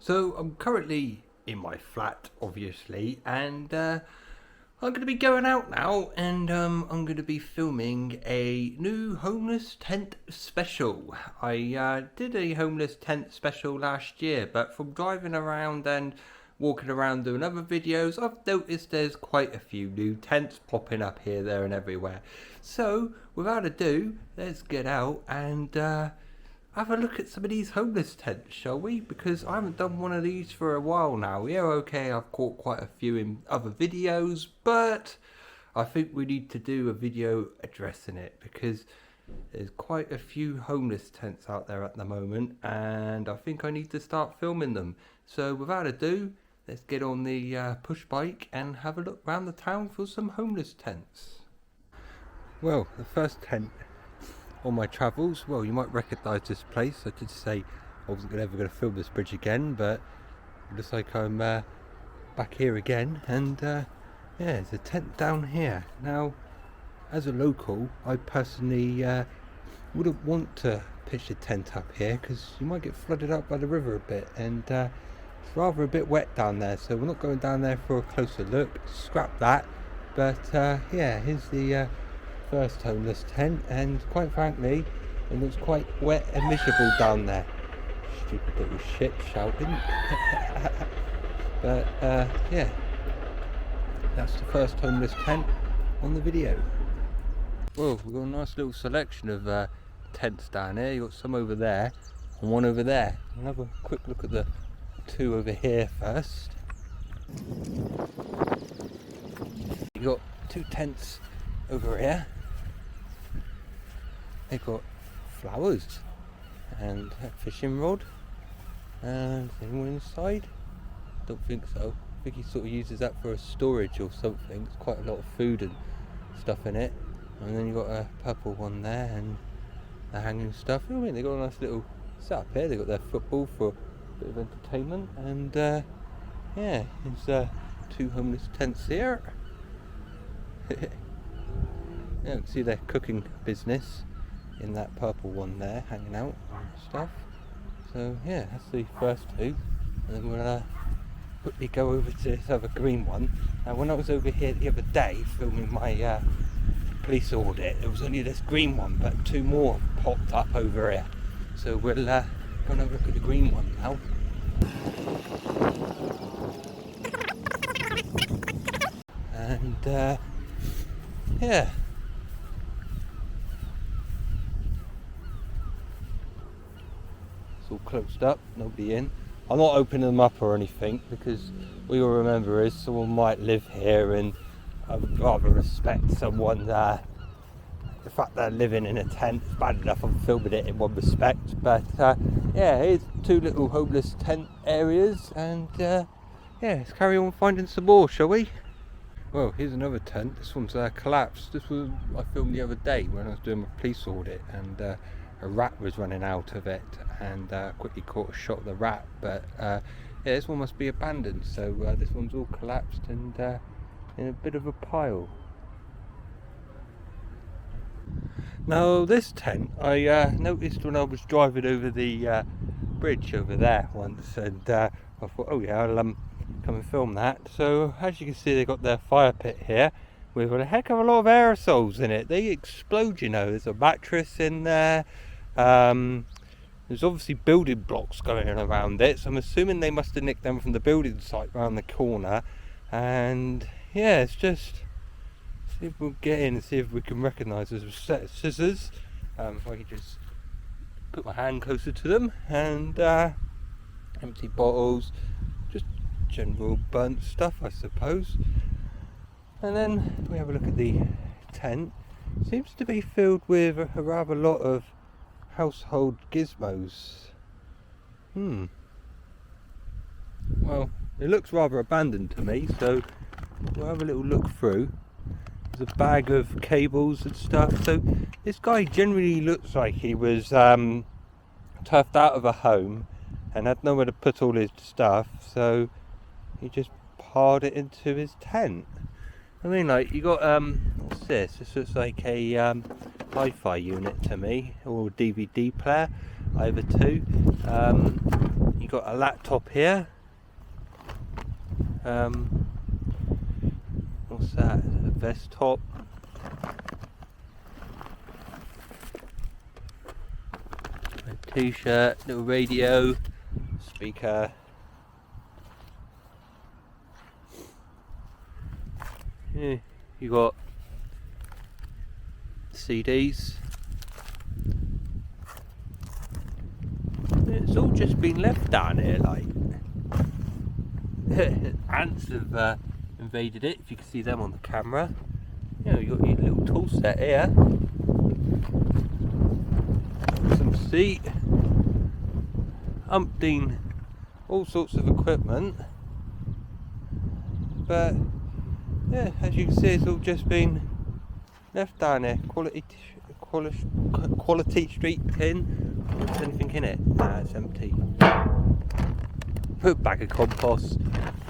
So I'm currently in my flat, obviously, and I'm going to be going out now, and I'm going to be filming a new homeless tent special. I did a homeless tent special last year, but from driving around and walking around doing other videos, I've noticed there's quite a few new tents popping up here, there and everywhere. So, without ado, let's get out and have a look at some of these homeless tents, shall we? Because I haven't done one of these for a while now. Yeah, okay, I've caught quite a few in other videos, but I think we need to do a video addressing it because there's quite a few homeless tents out there at the moment, and I think I need to start filming them. So without ado, let's get on the push bike and have a look around the town for some homeless tents. Well, the first tent on my travels, well, you might recognise this place. I did say I wasn't ever going to film this bridge again, but it looks like I'm back here again, and yeah, there's a tent down here. Now, as a local, I personally wouldn't want to pitch a tent up here because you might get flooded up by the river a bit, and it's rather a bit wet down there, so we're not going down there for a closer look. Scrap that. But yeah, here's the first homeless tent, and quite frankly it looks quite wet and miserable down there. Stupid little shit shouting. But yeah, that's the first homeless tent on the video. Well, we've got a nice little selection of tents down here. You've got some over there and one over there. I'll have a quick look at the two over here first. You've got two tents over here. They've got flowers and a fishing rod, and anyone inside? Don't think so. I think he sort of uses that for a storage or something. It's quite a lot of food and stuff in it. And then you've got a purple one there and the hanging stuff. I mean, they've got a nice little setup here. They've got their football for a bit of entertainment, and yeah, there's two homeless tents here. Yeah, you can see their cooking business in that purple one there, hanging out and stuff. So yeah, that's the first two, and then we'll quickly go over to this other green one. Now, when I was over here the other day filming my police audit, there was only this green one, but two more popped up over here. So we'll go and have a look at the green one now. And yeah, all closed up, nobody in. I'm not opening them up or anything because what you'll remember is someone might live here, and I would rather respect someone the fact they're living in a tent. It's bad enough I'm filming it in one respect, but yeah, here's two little homeless tent areas, and yeah, let's carry on finding some more, shall we? Well, here's another tent. This one's collapsed. This was I filmed the other day when I was doing my police audit, and a rat was running out of it, and quickly caught a shot of the rat. But yeah, this one must be abandoned, so this one's all collapsed and in a bit of a pile. Now, this tent I noticed when I was driving over the bridge over there once, and I thought, oh yeah, I'll come and film that. So as you can see, they got their fire pit here with a heck of a lot of aerosols in it. They explode, you know. There's a mattress in there. There's obviously building blocks going around it, so I'm assuming they must have nicked them from the building site around the corner. And yeah, it's just see if we'll get in and see if we can recognise there's a set of scissors. If I can just put my hand closer to them, and empty bottles, just general burnt stuff, I suppose. And then if we have a look at the tent, it seems to be filled with a rather lot of household gizmos. Well, it looks rather abandoned to me, so we'll have a little look through. There's a bag of cables and stuff. So this guy generally looks like he was turfed out of a home and had nowhere to put all his stuff, so he just piled it into his tent. I mean, like, you got what's this? This looks like a hi-fi unit to me, or DVD player, either two. You got a laptop here. What's that? A vest top. A t-shirt, little radio, speaker. Yeah, you got CDs. It's all just been left down here, like. Ants have invaded it, if you can see them on the camera. You know, you've got your little tool set here. Some seat. Umpteen all sorts of equipment. But yeah, as you can see, it's all just been left down here. Quality street tin. Is there anything in it? Nah, it's empty. Put bag of compost.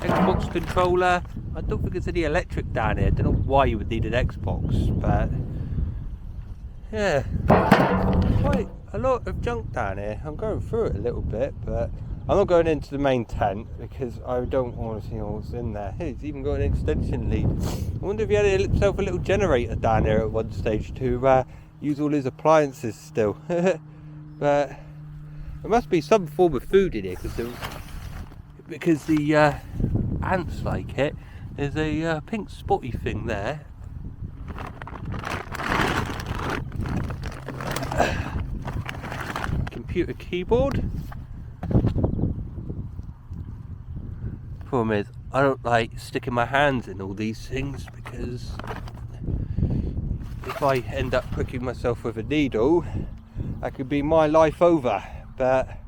Xbox controller. I don't think there's any electric down here. I don't know why you would need an Xbox, but yeah, quite a lot of junk down here. I'm going through it a little bit, but I'm not going into the main tent because I don't want to see what's in there. Hey, it's even got an extension lead. I wonder if he had himself a little generator down here at one stage to use all his appliances still. But there must be some form of food in here because the ants like it. There's a pink spotty thing there. Computer keyboard. Problem is, I don't like sticking my hands in all these things because if I end up pricking myself with a needle, that could be my life over. But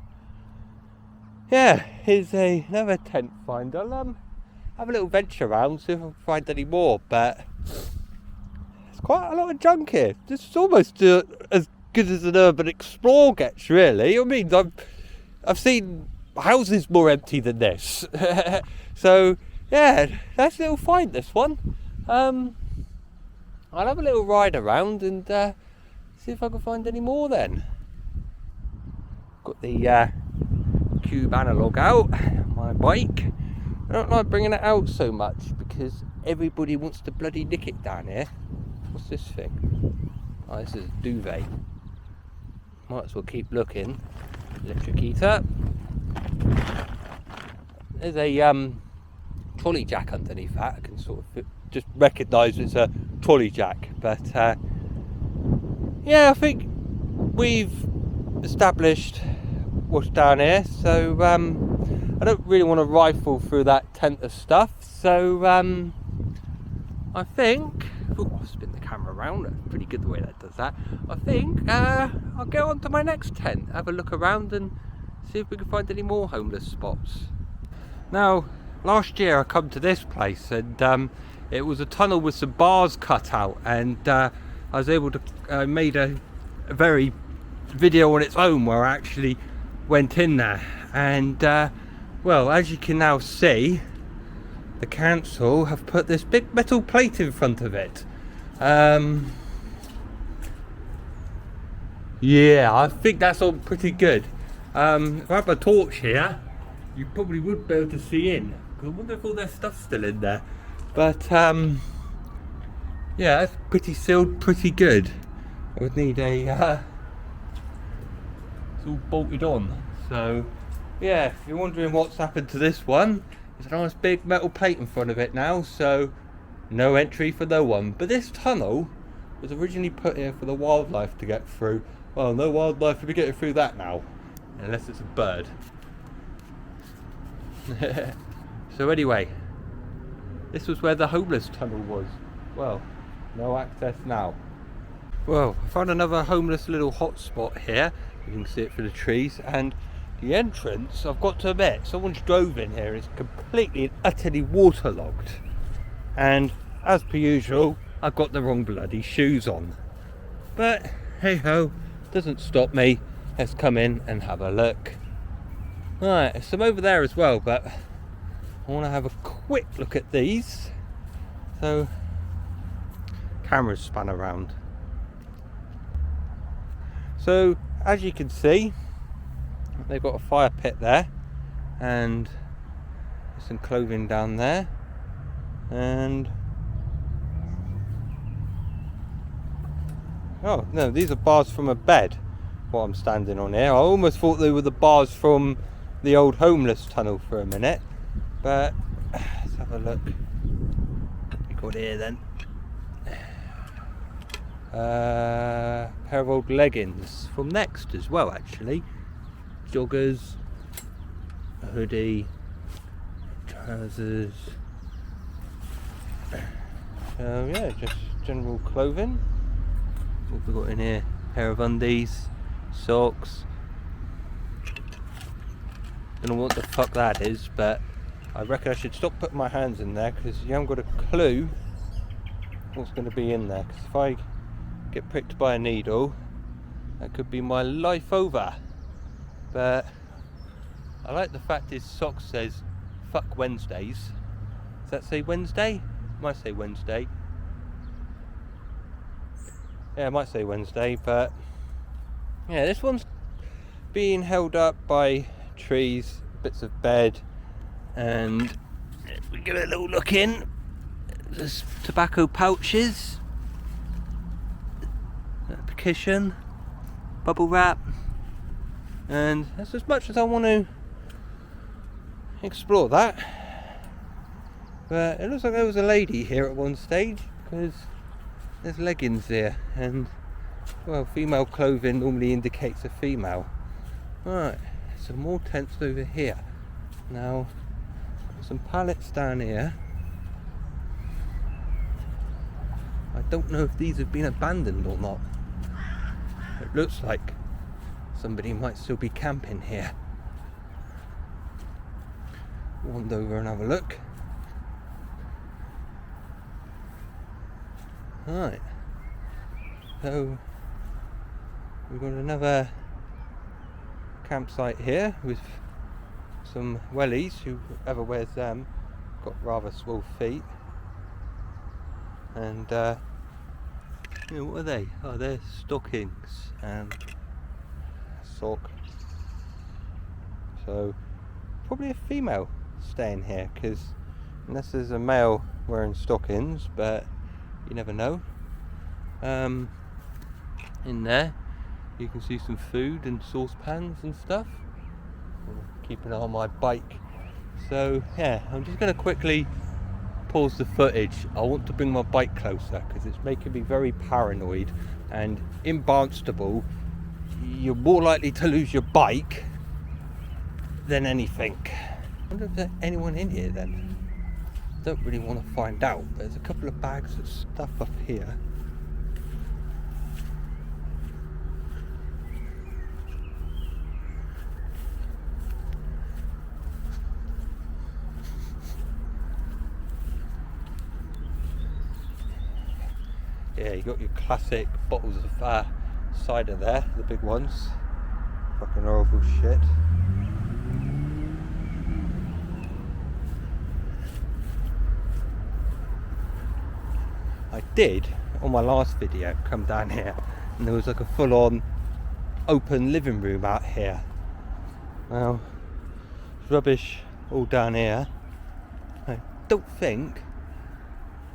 yeah, here's another tent find. I'll have a little venture around, see if I can find any more, but there's quite a lot of junk here. This is almost as good as an urban explore gets, really. I mean, I've seen houses more empty than this. So yeah, nice little find, this one. I'll have a little ride around and see if I can find any more then. Got the Cube analog out, my bike. I don't like bringing it out so much because everybody wants to bloody nick it down here. What's this thing? Oh, this is a duvet. Might as well keep looking. Electric heater. There's a trolley jack underneath that. I can sort of just recognise it's a trolley jack. But yeah, I think we've established what's down here. So I don't really want to rifle through that tent of stuff. So I think, I'll spin the camera around. That's pretty good the way that does that. I think I'll go on to my next tent, have a look around and see if we can find any more homeless spots. Now, last year I come to this place and it was a tunnel with some bars cut out, and I was able to made a very video on its own where I actually went in there, and well, as you can now see, the council have put this big metal plate in front of it. Yeah, I think that's all pretty good. If I have a torch here, you probably would be able to see in. I wonder if all their stuff's still in there. But yeah, that's pretty sealed, pretty good. I would need a it's all bolted on. So yeah, if you're wondering what's happened to this one, there's a nice big metal plate in front of it now, so no entry for no one. But this tunnel was originally put here for the wildlife to get through. Well, no wildlife will be getting through that now, unless it's a bird. So anyway, this was where the homeless tunnel was. Well, no access now. Well, I found another homeless little hotspot here. You can see it through the trees, and the entrance, I've got to admit, someone's drove in here. It's completely and utterly waterlogged. And as per usual, I've got the wrong bloody shoes on. But hey ho, doesn't stop me. Let's come in and have a look. Right, there's some over there as well, but I want to have a quick look at these. So, camera's spun around. So, as you can see, they've got a fire pit there. and there's some clothing down there, and oh no, these are bars from a bed, what I'm standing on here. I almost thought they were the bars from the old homeless tunnel for a minute, but let's have a look. We got here then. Pair of old leggings from Next as well, actually. Joggers, a hoodie, trousers. So yeah, just general clothing. What have we got in here? Pair of undies, socks. Don't know what the fuck that is, but I reckon I should stop putting my hands in there, because you haven't got a clue what's going to be in there. Because if I get pricked by a needle, that could be my life over. But I like the fact his sock says fuck Wednesdays. Does that say Wednesday? Might say Wednesday. Yeah, it might say Wednesday, but yeah, this one's being held up by trees, bits of bed, and if we give it a little look in, there's tobacco pouches, application, bubble wrap, and that's as much as I want to explore that. But it looks like there was a lady here at one stage, because there's leggings here, and well, female clothing normally indicates a female. Right, some more tents over here. Now, some pallets down here. I don't know if these have been abandoned or not. It looks like somebody might still be camping here. Wander over and have a look. Right, so we've got another campsite here with some wellies. Whoever wears them got rather swole feet, and you know, what are they? Oh, they're stockings and sock. So probably a female staying here, because unless there's a male wearing stockings, but you never know. In there you can see some food and saucepans and stuff. Keep an eye on my bike. So yeah, I'm just going to quickly pause the footage. I want to bring my bike closer, because it's making me very paranoid, and in Barnstaple you're more likely to lose your bike than anything. I wonder if there's anyone in here then. Don't really want to find out. There's a couple of bags of stuff up here. Yeah, you got your classic bottles of cider there, the big ones. Fucking horrible shit. I did, on my last video, come down here, and there was like a full-on open living room out here. Well, it's rubbish all down here. I don't think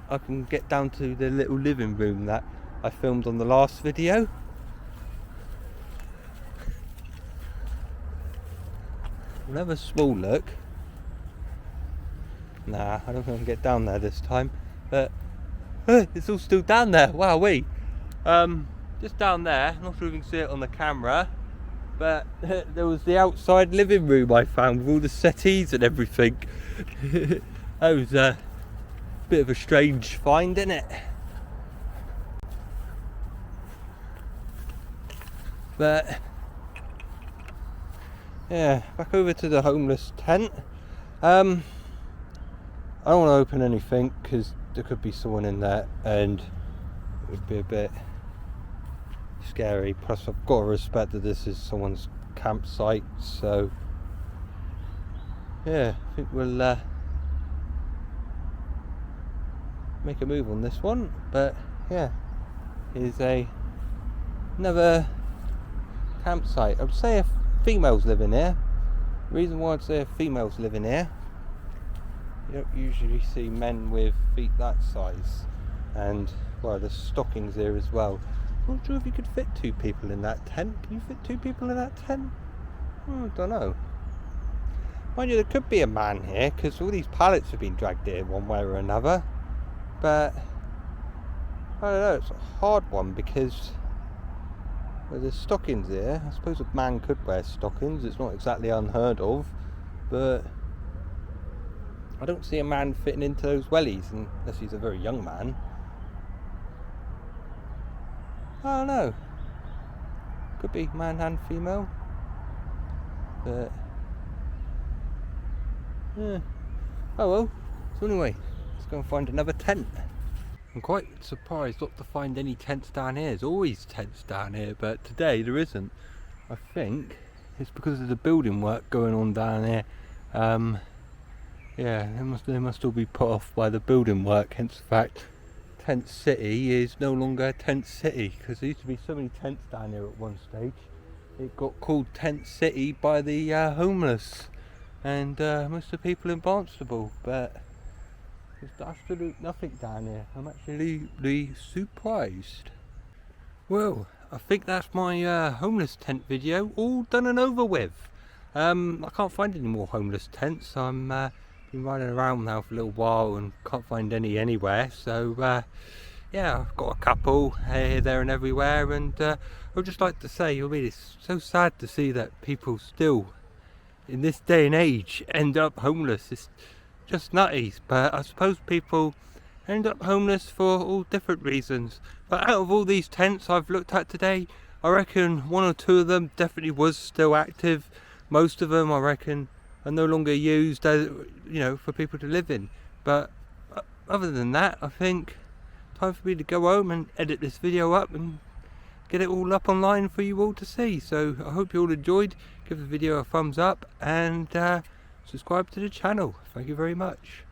I can get down to the little living room that I filmed on the last video. We'll have a small look. Nah, I don't think I can get down there this time, but it's all still down there. Wowee. Just down there, not sure if you can see it on the camera, but there was the outside living room I found with all the settees and everything. That was a bit of a strange find, isn't it? But yeah, back over to the homeless tent. I don't want to open anything, because there could be someone in there and it would be a bit scary. Plus I've got to respect that this is someone's campsite, so yeah, I think we'll make a move on this one. But yeah, here's another campsite. I would say if females live in here, Reason why I'd say females live in here. You don't usually see men with feet that size, and well, there's stockings here as well. I'm not sure if you could fit 2 people in that tent. Can you fit 2 people in that tent? I don't know. Mind you, there could be a man here because all these pallets have been dragged here one way or another. But I don't know, it's a hard one because well, there's stockings here. I suppose a man could wear stockings. It's not exactly unheard of, but I don't see a man fitting into those wellies unless he's a very young man. I don't know. Could be man and female. But yeah. Oh well. So anyway, let's go and find another tent. I'm quite surprised not to find any tents down here. There's always tents down here, but today there isn't. I think it's because of the building work going on down here. Yeah, they must all be put off by the building work, hence the fact Tent City is no longer Tent City, because there used to be so many tents down here at one stage. It got called Tent City by the homeless and most of the people in Barnstaple, but there's absolute nothing down here. I'm actually really surprised. Well, I think that's my homeless tent video all done and over with. I can't find any more homeless tents. I'm been riding around now for a little while and can't find any anywhere, so yeah, I've got a couple here, there and everywhere, and I'd just like to say, I mean, it's so sad to see that people still in this day and age end up homeless. It's just nutty, but I suppose people end up homeless for all different reasons. But out of all these tents I've looked at today, I reckon 1 or 2 of them definitely was still active. Most of them, I reckon, are no longer used as, you know, for people to live in. But other than that, I think time for me to go home and edit this video up and get it all up online for you all to see. So I hope you all enjoyed. Give the video a thumbs up and subscribe to the channel. Thank you very much.